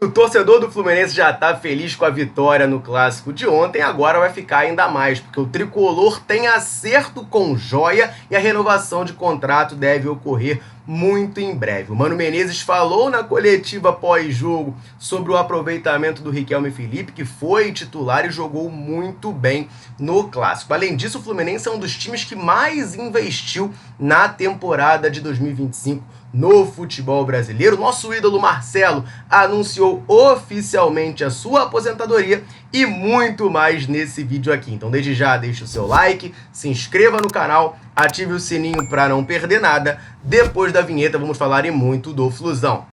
O torcedor do Fluminense já tá feliz com a vitória no clássico de ontem, agora vai ficar ainda mais, porque o tricolor tem acerto com Joia e a renovação de contrato deve ocorrer muito em breve. O Mano Menezes falou na coletiva pós-jogo sobre o aproveitamento do Riquelme Felipe, que foi titular e jogou muito bem no clássico. Além disso, o Fluminense é um dos times que mais investiu na temporada de 2025 no futebol brasileiro. Nosso ídolo Marcelo anunciou oficialmente a sua aposentadoria e muito mais nesse vídeo aqui. Então desde já deixe o seu like, se inscreva no canal, ative o sininho para não perder nada. Depois da vinheta vamos falar e muito do Flusão.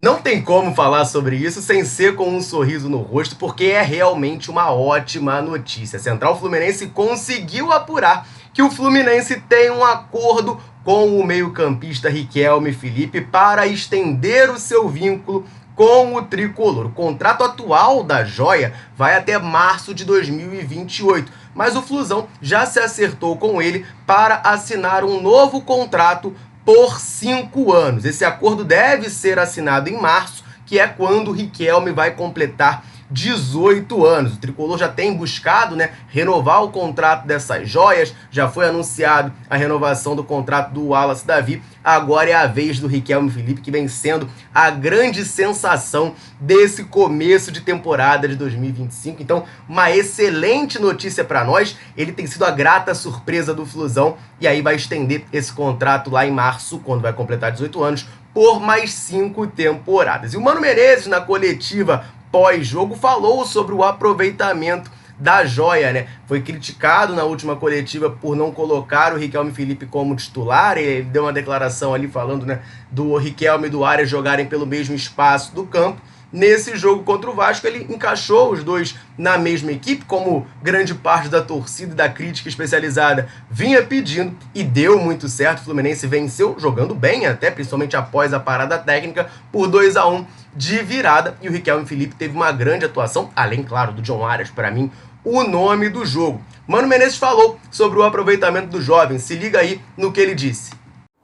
Não tem como falar sobre isso sem ser com um sorriso no rosto, porque é realmente uma ótima notícia. A Central Fluminense conseguiu apurar que o Fluminense tem um acordo com o meio-campista Riquelme Felipe para estender o seu vínculo com o tricolor. O contrato atual da Joia vai até março de 2028, mas o Flusão já se acertou com ele para assinar um novo contrato por 5 anos. Esse acordo deve ser assinado em março, que é quando o Riquelme vai completar 18 anos. O tricolor já tem buscado, renovar o contrato dessas joias, já foi anunciado a renovação do contrato do Wallace Davi, agora é a vez do Riquelme Felipe, que vem sendo a grande sensação desse começo de temporada de 2025. Então, uma excelente notícia para nós, ele tem sido a grata surpresa do Flusão, e aí vai estender esse contrato lá em março, quando vai completar 18 anos, por mais 5 temporadas. E o Mano Menezes, na coletiva pós-jogo, falou sobre o aproveitamento da Joia, Foi criticado na última coletiva por não colocar o Riquelme Felipe como titular. Ele deu uma declaração ali falando, do Riquelme e do Arias jogarem pelo mesmo espaço do campo. Nesse jogo contra o Vasco, ele encaixou os dois na mesma equipe, como grande parte da torcida e da crítica especializada vinha pedindo, e deu muito certo. O Fluminense venceu, jogando bem até, principalmente após a parada técnica, por 2-1 de virada, e o Riquelme Felipe teve uma grande atuação, além, claro, do John Arias, para mim, o nome do jogo. Mano Menezes falou sobre o aproveitamento do jovem, se liga aí no que ele disse.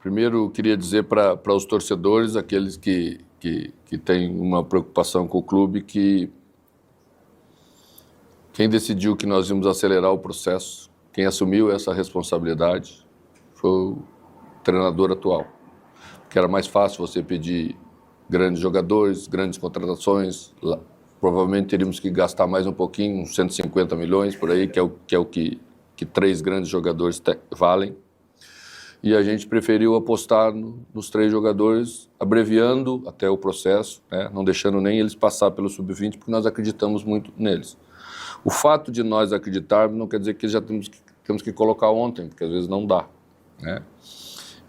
Primeiro, queria dizer para os torcedores, aqueles que têm uma preocupação com o clube, que quem decidiu que nós íamos acelerar o processo, quem assumiu essa responsabilidade, foi o treinador atual. Que era mais fácil você pedir grandes jogadores, grandes contratações. Provavelmente teríamos que gastar mais um pouquinho, uns 150 milhões por aí, que é o que 3 grandes jogadores valem. E a gente preferiu apostar nos 3 jogadores, abreviando até o processo, não deixando nem eles passar pelo sub-20, porque nós acreditamos muito neles. O fato de nós acreditarmos não quer dizer que já temos que colocar ontem, porque às vezes não dá.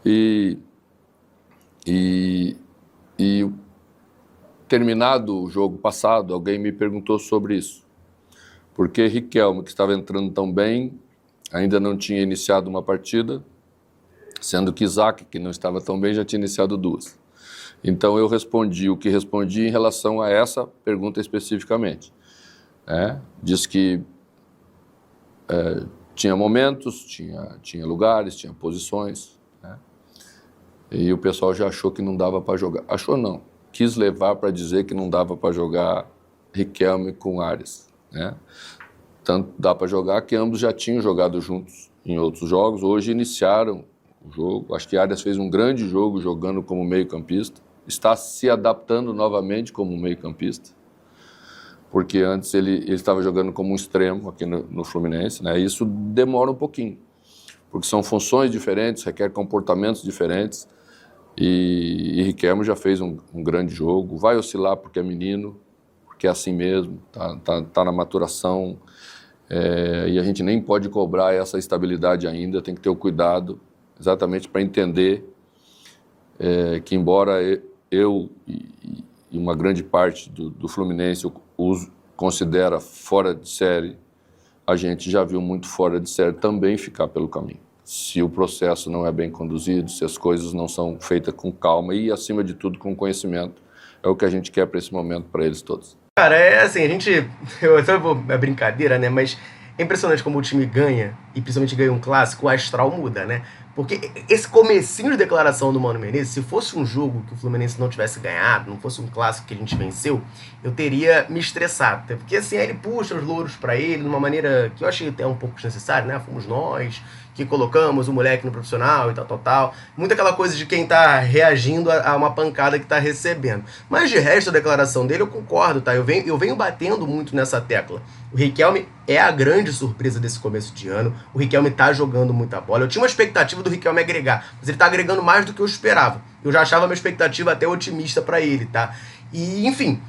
E terminado o jogo passado, alguém me perguntou sobre isso. Porque Riquelme, que estava entrando tão bem, ainda não tinha iniciado uma partida, sendo que Isaac, que não estava tão bem, já tinha iniciado 2. Então eu respondi o que respondi em relação a essa pergunta especificamente. Diz que tinha momentos, tinha lugares, tinha posições, e o pessoal já achou que não dava para jogar. Achou não, quis levar para dizer que não dava para jogar Riquelme com Arias. Tanto dá para jogar que ambos já tinham jogado juntos em outros jogos, hoje iniciaram o jogo. Acho que Arias fez um grande jogo jogando como meio-campista, está se adaptando novamente como meio-campista, porque antes ele estava jogando como um extremo aqui no Fluminense, Isso demora um pouquinho, porque são funções diferentes, requer comportamentos diferentes, e Riquelme já fez um grande jogo, vai oscilar porque é menino, porque é assim mesmo, tá na maturação, e a gente nem pode cobrar essa estabilidade ainda, tem que ter o cuidado exatamente para entender que, embora eu e uma grande parte do Fluminense os considera fora de série, a gente já viu muito fora de série também ficar pelo caminho. Se o processo não é bem conduzido, se as coisas não são feitas com calma e, acima de tudo, com conhecimento, é o que a gente quer para esse momento, para eles todos. Cara, é assim, é brincadeira, mas É impressionante como o time ganha, e principalmente ganha um clássico, o astral muda, né? Porque esse comecinho de declaração do Mano Menezes, se fosse um jogo que o Fluminense não tivesse ganhado, não fosse um clássico que a gente venceu, eu teria me estressado. Porque assim, aí ele puxa os louros pra ele de uma maneira que eu achei até um pouco desnecessária, né? Fomos nós que colocamos o moleque no profissional e tal. Muito aquela coisa de quem tá reagindo a uma pancada que tá recebendo. Mas de resto, a declaração dele eu concordo, tá? Eu venho batendo muito nessa tecla. O Riquelme é a grande surpresa desse começo de ano. O Riquelme tá jogando muita bola. Eu tinha uma expectativa do Riquelme agregar, mas ele tá agregando mais do que eu esperava. Eu já achava minha expectativa até otimista pra ele, tá? E, enfim,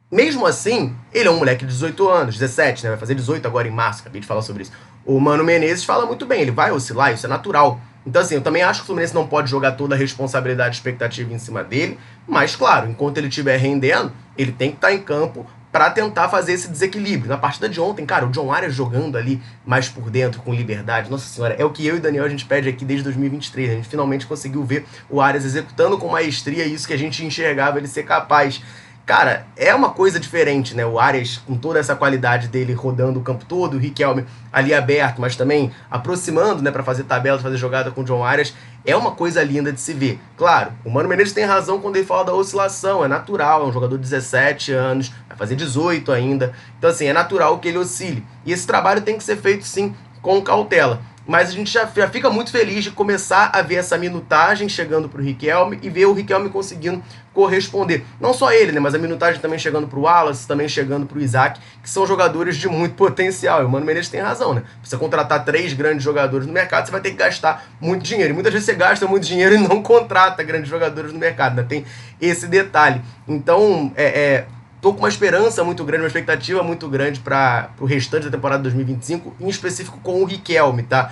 mesmo assim, ele é um moleque de 18 anos, 17, né? Vai fazer 18 agora em março, acabei de falar sobre isso. O Mano Menezes fala muito bem, ele vai oscilar, isso é natural. Então, assim, eu também acho que o Fluminense não pode jogar toda a responsabilidade e expectativa em cima dele, mas, claro, enquanto ele estiver rendendo, ele tem que estar em campo para tentar fazer esse desequilíbrio. Na partida de ontem, cara, o John Arias jogando ali mais por dentro, com liberdade, nossa senhora, é o que eu e o Daniel a gente pede aqui desde 2023. A gente finalmente conseguiu ver o Arias executando com maestria isso que a gente enxergava ele ser capaz. Cara, é uma coisa diferente, né? O Arias, com toda essa qualidade dele rodando o campo todo, o Riquelme ali aberto, mas também aproximando, né, para fazer tabela, fazer jogada com o John Arias, é uma coisa linda de se ver. Claro, o Mano Menezes tem razão quando ele fala da oscilação, é natural, é um jogador de 17 anos, vai fazer 18 ainda, então assim, é natural que ele oscile. E esse trabalho tem que ser feito sim com cautela. Mas a gente já fica muito feliz de começar a ver essa minutagem chegando pro Riquelme e ver o Riquelme conseguindo corresponder. Não só ele, né? Mas a minutagem também chegando pro Wallace, também chegando pro Isaac, que são jogadores de muito potencial. E o Mano Menezes tem razão, né? Pra você contratar 3 grandes jogadores no mercado, você vai ter que gastar muito dinheiro. E muitas vezes você gasta muito dinheiro e não contrata grandes jogadores no mercado, né? Tem esse detalhe. Então, tô com uma esperança muito grande, uma expectativa muito grande para o restante da temporada 2025, em específico com o Riquelme, tá?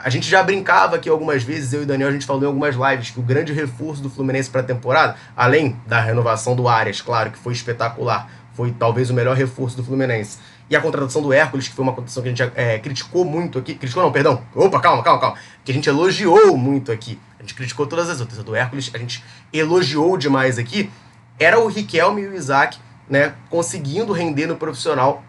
A gente já brincava aqui algumas vezes, eu e o Daniel, a gente falou em algumas lives, que o grande reforço do Fluminense para a temporada, além da renovação do Arias, claro, que foi espetacular, foi talvez o melhor reforço do Fluminense, e a contratação do Hércules, que foi uma contratação que a gente criticou muito aqui, criticou não, perdão, opa, calma, que a gente elogiou muito aqui, a gente criticou todas as outras, a do Hércules a gente elogiou demais aqui, era o Riquelme e o Isaac, né, conseguindo render no profissional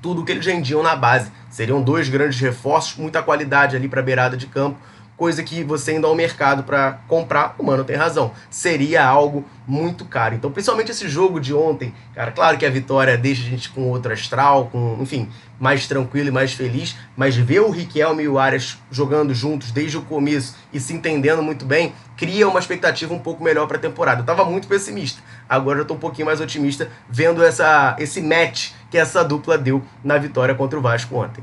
tudo o que eles rendiam na base. Seriam 2 grandes reforços, muita qualidade ali para a beirada de campo, coisa que você indo ao mercado para comprar, o Mano tem razão, seria algo muito caro. Então, principalmente esse jogo de ontem, cara, claro que a vitória deixa a gente com outro astral, enfim, mais tranquilo e mais feliz, mas ver o Riquelme e o Arias jogando juntos desde o começo e se entendendo muito bem, cria uma expectativa um pouco melhor para a temporada. Eu estava muito pessimista, agora eu estou um pouquinho mais otimista, vendo esse match que essa dupla deu na vitória contra o Vasco ontem.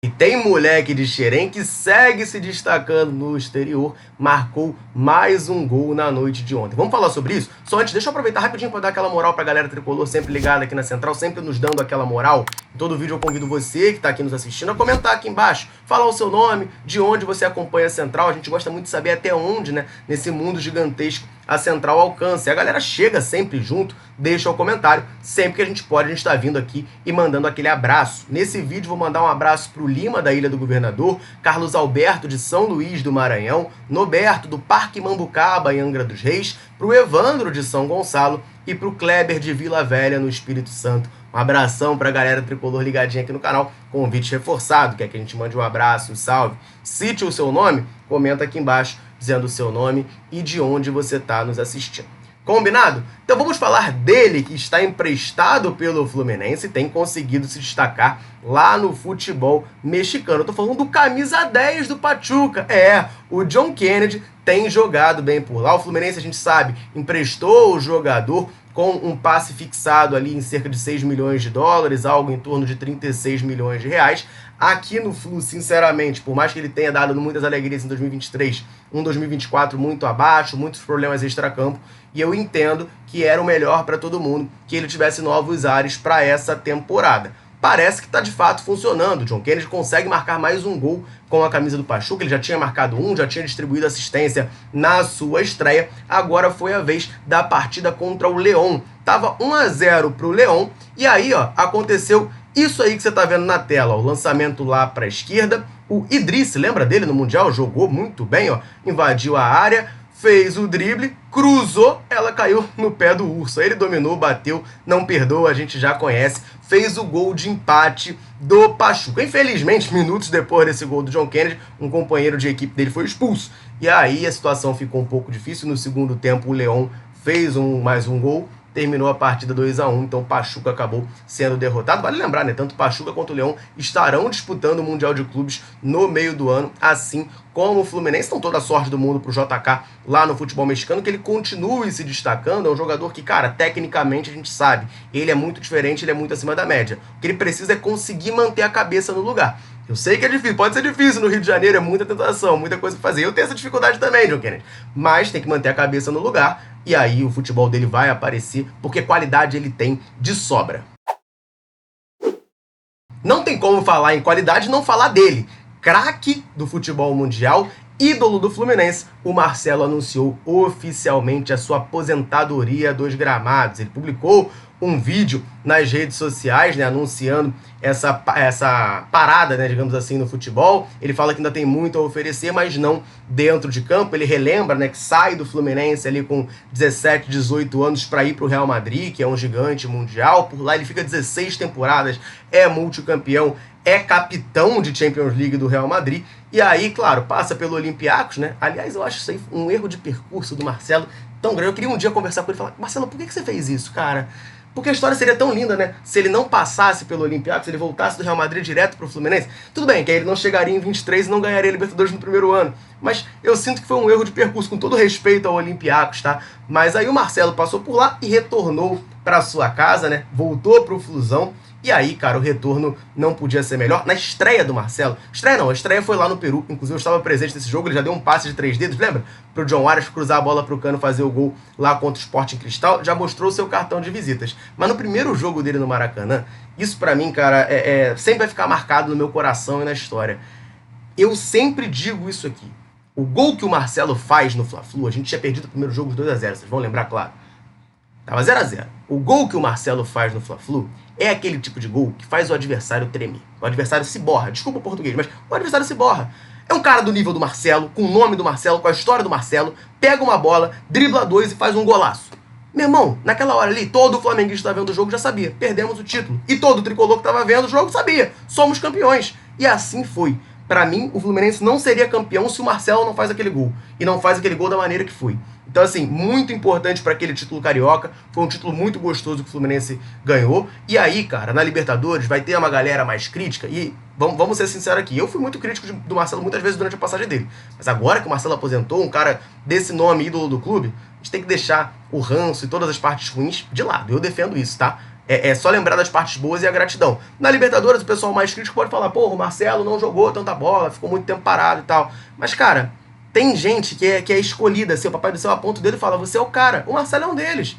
E tem moleque de Xerém que segue se destacando no exterior, marcou mais um gol na noite de ontem. Vamos falar sobre isso? Só antes, deixa eu aproveitar rapidinho para dar aquela moral pra galera tricolor, sempre ligada aqui na Central, sempre nos dando aquela moral. Em todo vídeo eu convido você que tá aqui nos assistindo a comentar aqui embaixo, falar o seu nome, de onde você acompanha a Central. A gente gosta muito de saber até onde, né, nesse mundo gigantesco, a Central alcança. E a galera chega sempre junto, deixa o comentário. Sempre que a gente pode, a gente tá vindo aqui e mandando aquele abraço. Nesse vídeo vou mandar um abraço pro Lima, da Ilha do Governador, Carlos Alberto, de São Luís do Maranhão, Noberto, do Parque Mambucaba, em Angra dos Reis, pro Evandro, de São Gonçalo, e pro Kleber, de Vila Velha, no Espírito Santo. Um abração pra galera tricolor ligadinha aqui no canal. Convite reforçado, quer que a gente mande um abraço, um salve. Cite o seu nome, comenta aqui embaixo dizendo o seu nome e de onde você está nos assistindo. Combinado? Então vamos falar dele, que está emprestado pelo Fluminense e tem conseguido se destacar lá no futebol mexicano. Eu tô falando do camisa 10 do Pachuca. O John Kennedy tem jogado bem por lá. O Fluminense, a gente sabe, emprestou o jogador com um passe fixado ali em cerca de 6 milhões de dólares, algo em torno de 36 milhões de reais. Aqui no Flu, sinceramente, por mais que ele tenha dado muitas alegrias em 2023, 2024 muito abaixo, muitos problemas extracampo, e eu entendo que era o melhor para todo mundo que ele tivesse novos ares para essa temporada. Parece que está de fato funcionando. O John Kennedy consegue marcar mais um gol com a camisa do Pachuca. Ele já tinha marcado um, já tinha distribuído assistência na sua estreia. Agora foi a vez da partida contra o León. Tava 1-0 pro León. E aí, aconteceu isso aí que você tá vendo na tela. O lançamento lá para a esquerda. O Idriss, lembra dele no Mundial? Jogou muito bem, invadiu a área. fez o drible, cruzou, ela caiu no pé do Urso. Ele dominou, bateu, não perdoa, a gente já conhece. Fez o gol de empate do Pachuca. Infelizmente, minutos depois desse gol do John Kennedy, um companheiro de equipe dele foi expulso. E aí a situação ficou um pouco difícil. No segundo tempo, o Leão fez mais um gol, terminou a partida 2-1, então o Pachuca acabou sendo derrotado. Vale lembrar, né? Tanto o Pachuca quanto o Leão estarão disputando o Mundial de Clubes no meio do ano, assim como o Fluminense. Então toda a sorte do mundo pro JK lá no futebol mexicano, que ele continue se destacando. É um jogador que, cara, tecnicamente a gente sabe, ele é muito diferente, ele é muito acima da média. O que ele precisa é conseguir manter a cabeça no lugar. Eu sei que é difícil, pode ser difícil no Rio de Janeiro, é muita tentação, muita coisa pra fazer. Eu tenho essa dificuldade também, John Kennedy. Mas tem que manter a cabeça no lugar, e aí o futebol dele vai aparecer, porque qualidade ele tem de sobra. Não tem como falar em qualidade e não falar dele. Craque do futebol mundial, ídolo do Fluminense, o Marcelo anunciou oficialmente a sua aposentadoria dos gramados. Ele publicou um vídeo nas redes sociais, né, anunciando essa parada, né, digamos assim, no futebol. Ele fala que ainda tem muito a oferecer, mas não dentro de campo. Ele relembra, né, que sai do Fluminense ali com 17, 18 anos para ir para o Real Madrid, que é um gigante mundial. Por lá ele fica 16 temporadas, é multicampeão, é capitão de Champions League do Real Madrid. E aí, claro, passa pelo Olympiacos, né? Aliás, eu acho isso aí um erro de percurso do Marcelo tão grande. Eu queria um dia conversar com ele e falar: Marcelo, por que você fez isso, cara? Porque a história seria tão linda, né? Se ele não passasse pelo Olympiacos, se ele voltasse do Real Madrid direto pro Fluminense. Tudo bem, que aí ele não chegaria em 23 e não ganharia a Libertadores no primeiro ano. Mas eu sinto que foi um erro de percurso, com todo respeito ao Olympiacos, tá? Mas aí o Marcelo passou por lá e retornou para sua casa, né? Voltou pro Flusão. E aí, cara, o retorno não podia ser melhor. Na estreia do Marcelo, a estreia foi lá no Peru. Inclusive eu estava presente nesse jogo, ele já deu um passe de 3 dedos, lembra? Pro John Arias cruzar a bola pro Cano fazer o gol lá contra o Sporting Cristal. Já mostrou o seu cartão de visitas. Mas no primeiro jogo dele no Maracanã, isso pra mim, cara, sempre vai ficar marcado no meu coração e na história. Eu sempre digo isso aqui. O gol que o Marcelo faz no Fla-Flu, a gente tinha perdido o primeiro jogo de 2-0, vocês vão lembrar, claro. Tava 0-0. O gol que o Marcelo faz no Fla-Flu é aquele tipo de gol que faz o adversário tremer. O adversário se borra. Desculpa o português, mas o adversário se borra. É um cara do nível do Marcelo, com o nome do Marcelo, com a história do Marcelo, pega uma bola, dribla 2 e faz um golaço. Meu irmão, naquela hora ali, todo o flamenguista vendo o jogo já sabia. Perdemos o título. E todo o tricolor que tava vendo o jogo sabia. Somos campeões. E assim foi. Pra mim, o Fluminense não seria campeão se o Marcelo não faz aquele gol. E não faz aquele gol da maneira que foi. Então, assim, muito importante para aquele título carioca. Foi um título muito gostoso que o Fluminense ganhou. E aí, cara, na Libertadores vai ter uma galera mais crítica. E vamos ser sinceros aqui. Eu fui muito crítico do Marcelo muitas vezes durante a passagem dele. Mas agora que o Marcelo aposentou, um cara desse nome, ídolo do clube, a gente tem que deixar o ranço e todas as partes ruins de lado. Eu defendo isso, tá? É só lembrar das partes boas e a gratidão. Na Libertadores, o pessoal mais crítico pode falar: pô, o Marcelo não jogou tanta bola, ficou muito tempo parado e tal. Mas, cara, tem gente que é escolhida, assim, o papai do céu aponta o dedo e fala: você é o cara. O Marcelo é um deles.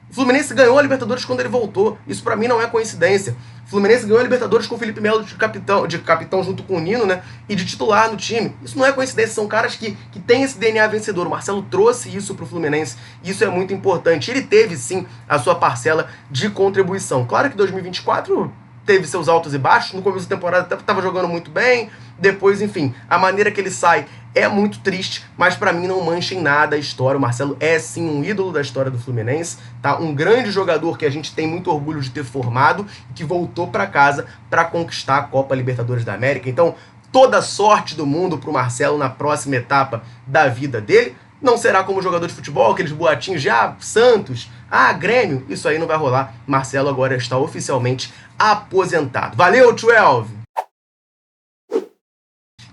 O Fluminense ganhou a Libertadores quando ele voltou. Isso pra mim não é coincidência. O Fluminense ganhou a Libertadores com o Felipe Melo de capitão junto com o Nino, né? E de titular no time. Isso não é coincidência, são caras que têm esse DNA vencedor. O Marcelo trouxe isso pro Fluminense. Isso é muito importante. Ele teve, sim, a sua parcela de contribuição. Claro que 2024 teve seus altos e baixos. No começo da temporada estava jogando muito bem. Depois, enfim, a maneira que ele sai é muito triste, mas pra mim não mancha em nada a história. O Marcelo é sim um ídolo da história do Fluminense, tá? Um grande jogador que a gente tem muito orgulho de ter formado e que voltou pra casa pra conquistar a Copa Libertadores da América. Então, toda a sorte do mundo pro Marcelo na próxima etapa da vida dele. Não será como jogador de futebol, aqueles boatinhos de Santos, Grêmio. Isso aí não vai rolar. Marcelo agora está oficialmente aposentado. Valeu, 12!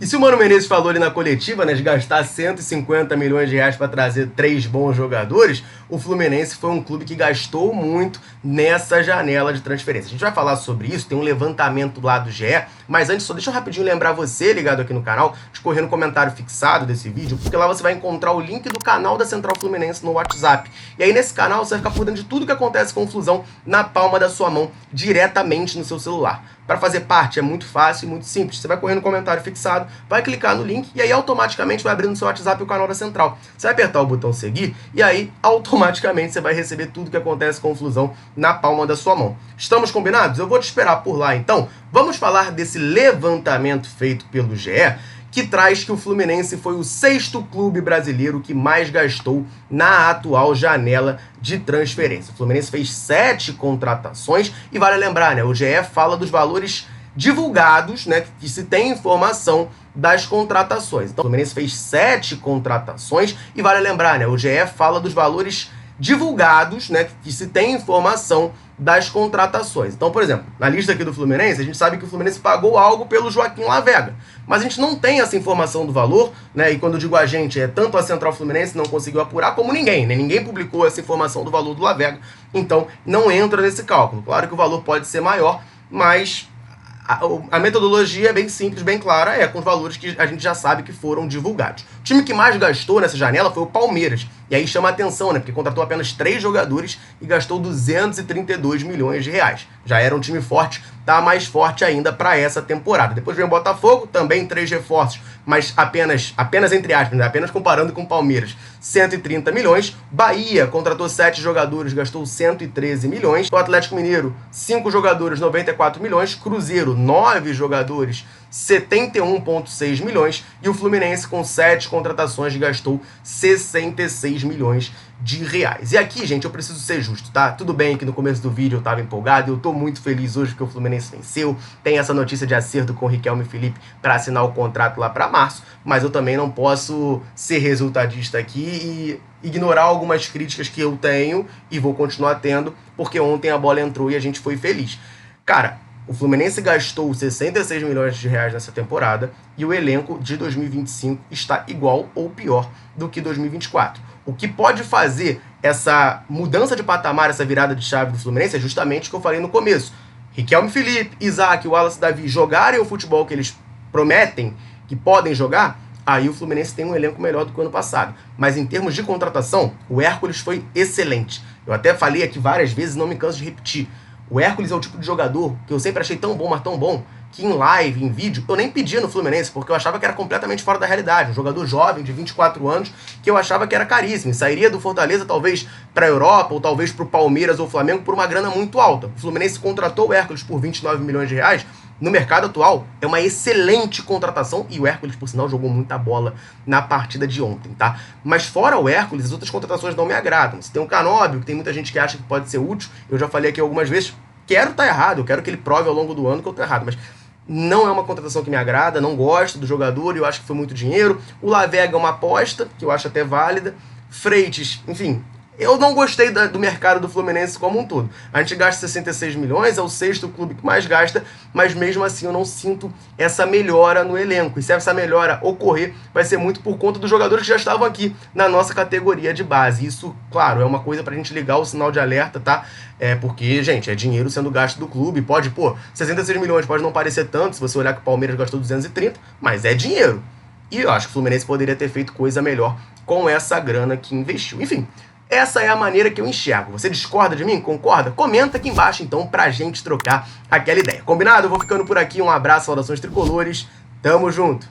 E se o Mano Menezes falou ali na coletiva, né, de gastar 150 milhões de reais para trazer 3 bons jogadores, o Fluminense foi um clube que gastou muito nessa janela de transferência. A gente vai falar sobre isso, tem um levantamento lá do GE, mas antes só deixa eu rapidinho lembrar você, ligado aqui no canal, de correr no comentário fixado desse vídeo, porque lá você vai encontrar o link do canal da Central Fluminense no WhatsApp. E aí nesse canal você vai ficar por dentro de tudo que acontece com o Flusão na palma da sua mão, diretamente no seu celular. Para fazer parte é muito fácil e muito simples. Você vai correr no comentário fixado, vai clicar no link e aí automaticamente vai abrir no seu WhatsApp o canal da Central. Você vai apertar o botão seguir e aí automaticamente você vai receber tudo que acontece com o Flusão na palma da sua mão. Estamos combinados? Eu vou te esperar por lá então. Vamos falar desse levantamento feito pelo GE, que traz que o Fluminense foi o 6º clube brasileiro que mais gastou na atual janela de transferência. O Fluminense fez 7 contratações e vale lembrar, né, o GE fala dos valores divulgados, né, que se tem informação das contratações. Então, o Fluminense fez 7 contratações e vale lembrar, né, o GE fala dos valores divulgados, né, que se tem informação das contratações. Então, por exemplo, na lista aqui do Fluminense, a gente sabe que o Fluminense pagou algo pelo Joaquim Lavega, mas a gente não tem essa informação do valor, né, e quando eu digo a gente, é tanto a Central Fluminense não conseguiu apurar, como ninguém, né, ninguém publicou essa informação do valor do Lavega, então não entra nesse cálculo. Claro que o valor pode ser maior, mas a metodologia é bem simples, bem clara, é com os valores que a gente já sabe que foram divulgados. O time que mais gastou nessa janela foi o Palmeiras. E aí chama a atenção, né? Porque contratou apenas 3 jogadores e gastou 232 milhões de reais. Já era um time forte, tá mais forte ainda para essa temporada. Depois vem o Botafogo, também 3 reforços, mas apenas entre aspas, né? Apenas comparando com o Palmeiras, 130 milhões. Bahia contratou 7 jogadores, gastou 113 milhões. O Atlético Mineiro, 5 jogadores, 94 milhões. Cruzeiro, 9 jogadores, 71,6 milhões. E o Fluminense, com 7 contratações, gastou 66 milhões de reais. E aqui, gente, eu preciso ser justo, tá? Tudo bem que no começo do vídeo eu tava empolgado, eu tô muito feliz hoje porque o Fluminense venceu, tem essa notícia de acerto com o Riquelme Felipe para assinar o contrato lá para março, mas eu também não posso ser resultadista aqui e ignorar algumas críticas que eu tenho e vou continuar tendo, porque ontem a bola entrou e a gente foi feliz. Cara, o Fluminense gastou 66 milhões de reais nessa temporada e o elenco de 2025 está igual ou pior do que 2024. O que pode fazer essa mudança de patamar, essa virada de chave do Fluminense é justamente o que eu falei no começo. Riquelme Felipe, Isaac, Wallace e Davi jogarem o futebol que eles prometem que podem jogar, aí o Fluminense tem um elenco melhor do que o ano passado. Mas em termos de contratação, o Hércules foi excelente. Eu até falei aqui várias vezes, não me canso de repetir. O Hércules é o tipo de jogador que eu sempre achei tão bom, mas tão bom, que em live, em vídeo, eu nem pedia no Fluminense, porque eu achava que era completamente fora da realidade. Um jogador jovem, de 24 anos, que eu achava que era caríssimo. E sairia do Fortaleza, talvez, para a Europa, ou talvez para o Palmeiras ou Flamengo, por uma grana muito alta. O Fluminense contratou o Hércules por 29 milhões de reais. No mercado atual, é uma excelente contratação, e o Hércules, por sinal, jogou muita bola na partida de ontem, tá? Mas fora o Hércules, as outras contratações não me agradam. Você tem o Canóbio, que tem muita gente que acha que pode ser útil, eu já falei aqui algumas vezes, quero estar errado, eu quero que ele prove ao longo do ano que eu estou errado, mas não é uma contratação que me agrada, não gosto do jogador, eu acho que foi muito dinheiro. O Lavega é uma aposta, que eu acho até válida. Freitas, enfim, eu não gostei do mercado do Fluminense como um todo. A gente gasta 66 milhões, é o 6º clube que mais gasta, mas mesmo assim eu não sinto essa melhora no elenco. E se essa melhora ocorrer, vai ser muito por conta dos jogadores que já estavam aqui na nossa categoria de base. Isso, claro, é uma coisa pra gente ligar o sinal de alerta, tá? Porque, gente, é dinheiro sendo gasto do clube. Pode, 66 milhões pode não parecer tanto, se você olhar que o Palmeiras gastou 230, mas é dinheiro. E eu acho que o Fluminense poderia ter feito coisa melhor com essa grana que investiu. Enfim, essa é a maneira que eu enxergo. Você discorda de mim? Concorda? Comenta aqui embaixo, então, pra gente trocar aquela ideia. Combinado? Eu vou ficando por aqui. Um abraço, saudações tricolores. Tamo junto!